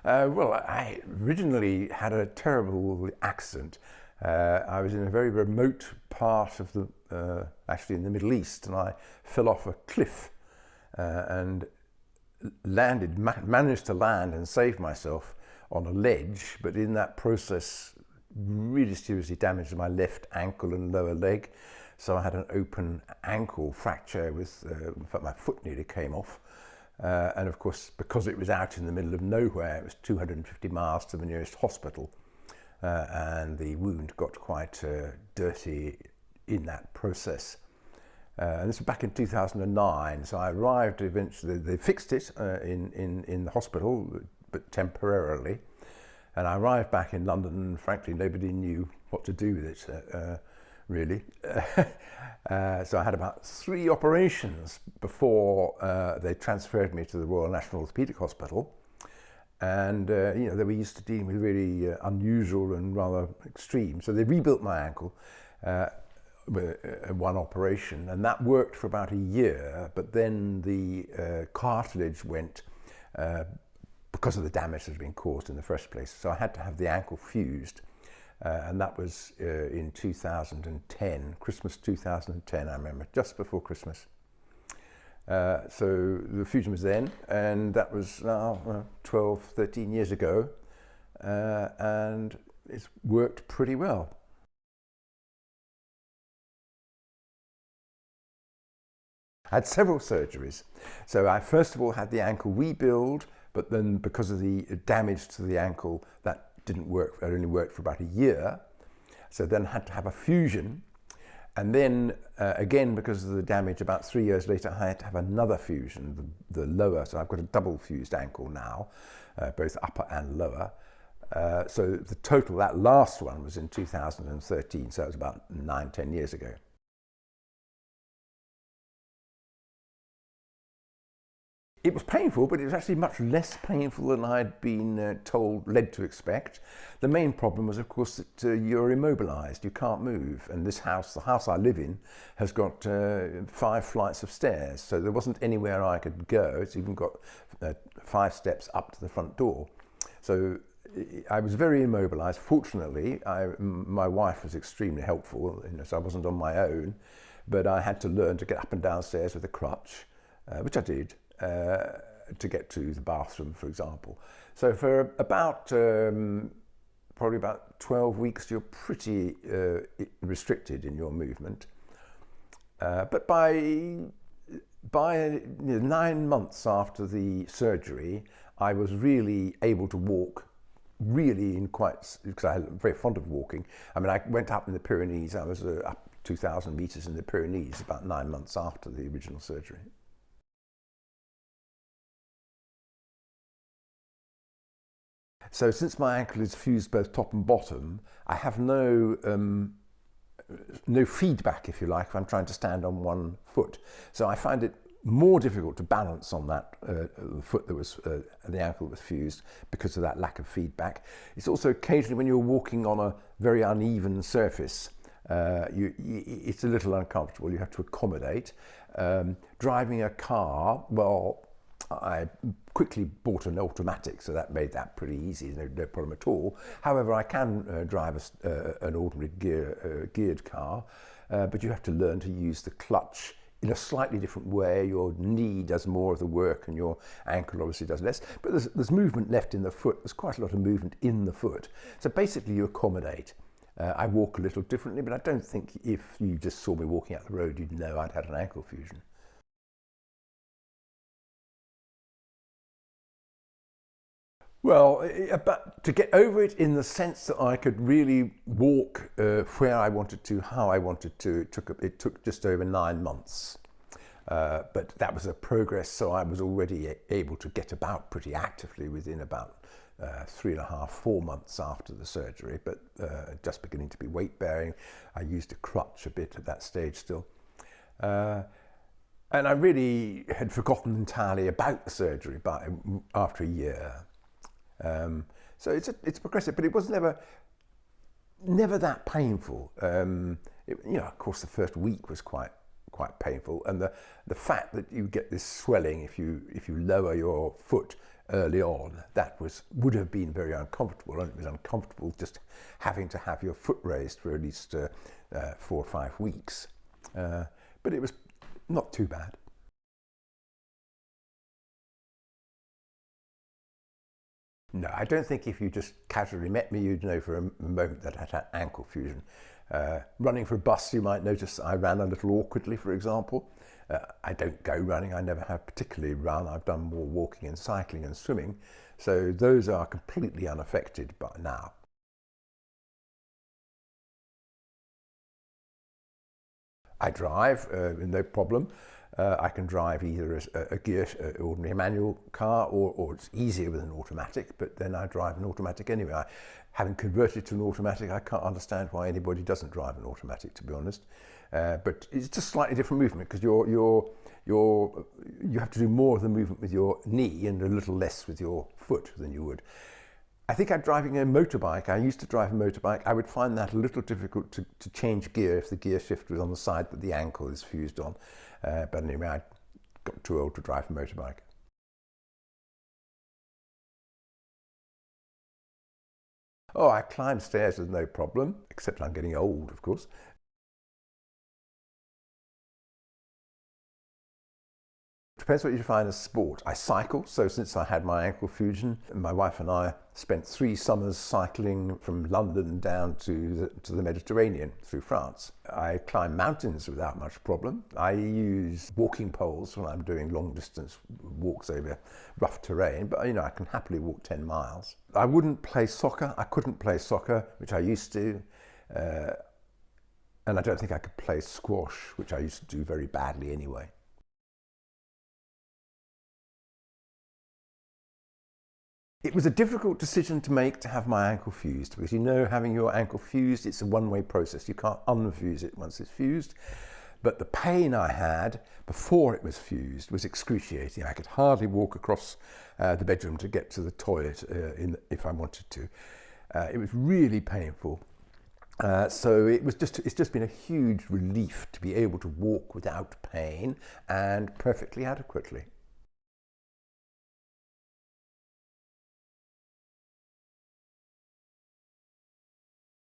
Well, I originally had a terrible accident. I was in a very remote part of actually in the Middle East, and I fell off a cliff and managed to land and save myself on a ledge, but in that process really seriously damaged my left ankle and lower leg. So I had an open ankle fracture in fact my foot nearly came off. And of course, because it was out in the middle of nowhere, it was 250 miles to the nearest hospital. And the wound got quite dirty in that process. And this was back in 2009. So I arrived eventually, they fixed it in the hospital, but temporarily. And I arrived back in London, and frankly, nobody knew what to do with it. Really. So I had about 3 operations before they transferred me to the Royal National Orthopaedic Hospital. And they were used to dealing with really unusual and rather extreme. So they rebuilt my ankle with one operation, and that worked for about a year. But then the cartilage went because of the damage that had been caused in the first place. So I had to have the ankle fused. And that was in 2010, Christmas 2010, I remember, just before Christmas. So the fusion was then, and that was now 12, 13 years ago, and it's worked pretty well. I had several surgeries. So I first of all had the ankle rebuild, but then because of the damage to the ankle, that didn't work. It only worked for about a year. So then I had to have a fusion. And then again, because of the damage, about 3 years later, I had to have another fusion, the lower. So I've got a double fused ankle now, both upper and lower. So the total, that last one was in 2013. So it was about 9, 10 years ago. It was painful, but it was actually much less painful than I'd been led to expect. The main problem was, of course, that you're immobilized, you can't move. And this house, the house I live in, has got 5 flights of stairs. So there wasn't anywhere I could go. It's even got 5 steps up to the front door. So I was very immobilized. Fortunately, my wife was extremely helpful, so I wasn't on my own. But I had to learn to get up and down stairs with a crutch, which I did. To get to the bathroom, for example. So for about probably about 12 weeks, you're pretty restricted in your movement. But by 9 months after the surgery, I was really able to walk. Really, because I'm very fond of walking. I mean, I went up in the Pyrenees. I was up 2,000 meters in the Pyrenees about 9 months after the original surgery. So since my ankle is fused both top and bottom, I have no feedback, if you like, if I'm trying to stand on one foot. So I find it more difficult to balance on that foot that was, the ankle that was fused because of that lack of feedback. It's also occasionally when you're walking on a very uneven surface, it's a little uncomfortable. You have to accommodate. Driving a car, well, I quickly bought an automatic, so that made that pretty easy, no problem at all. However, I can drive an ordinary geared car, but you have to learn to use the clutch in a slightly different way. Your knee does more of the work and your ankle obviously does less, but there's movement left in the foot. There's quite a lot of movement in the foot. So basically you accommodate. I walk a little differently, but I don't think if you just saw me walking out the road, you'd know I'd had an ankle fusion. Well, but to get over it in the sense that I could really walk where I wanted to, how I wanted to, it took just over 9 months. But that was a progress, so I was already able to get about pretty actively within about 3.5, 4 months after the surgery, but just beginning to be weight bearing. I used a crutch a bit at that stage still. And I really had forgotten entirely about the surgery after a year. So it's progressive, but it was never that painful. Of course, the first week was quite painful, and the fact that you get this swelling if you lower your foot early on, that would have been very uncomfortable, and it was uncomfortable just having to have your foot raised for at least 4 or 5 weeks. But it was not too bad. No, I don't think if you just casually met me, you'd know for a moment that I had ankle fusion. Running for a bus, you might notice I ran a little awkwardly, for example. I don't go running, I never have particularly run. I've done more walking and cycling and swimming. So those are completely unaffected by now. I drive, no problem. I can drive either a gear, ordinary manual car, or it's easier with an automatic, but then I drive an automatic anyway. Having converted to an automatic, I can't understand why anybody doesn't drive an automatic, to be honest. But it's just slightly different movement, because you have to do more of the movement with your knee and a little less with your foot than you would. I think I'm driving a motorbike. I used to drive a motorbike. I would find that a little difficult to change gear if the gear shift was on the side that the ankle is fused on. But anyway, I got too old to drive a motorbike. Oh, I climb stairs with no problem, except I'm getting old, of course. Depends what you define as sport. I cycle, so since I had my ankle fusion, my wife and I spent 3 summers cycling from London down to the Mediterranean through France. I climb mountains without much problem. I use walking poles when I'm doing long distance walks over rough terrain, but I can happily walk 10 miles. I wouldn't play soccer. I couldn't play soccer, which I used to. And I don't think I could play squash, which I used to do very badly anyway. It was a difficult decision to make to have my ankle fused, because having your ankle fused, it's a one-way process. You can't unfuse it once it's fused. But the pain I had before it was fused was excruciating. I could hardly walk across the bedroom to get to the toilet if I wanted to. It was really painful. So it's just been a huge relief to be able to walk without pain and perfectly adequately.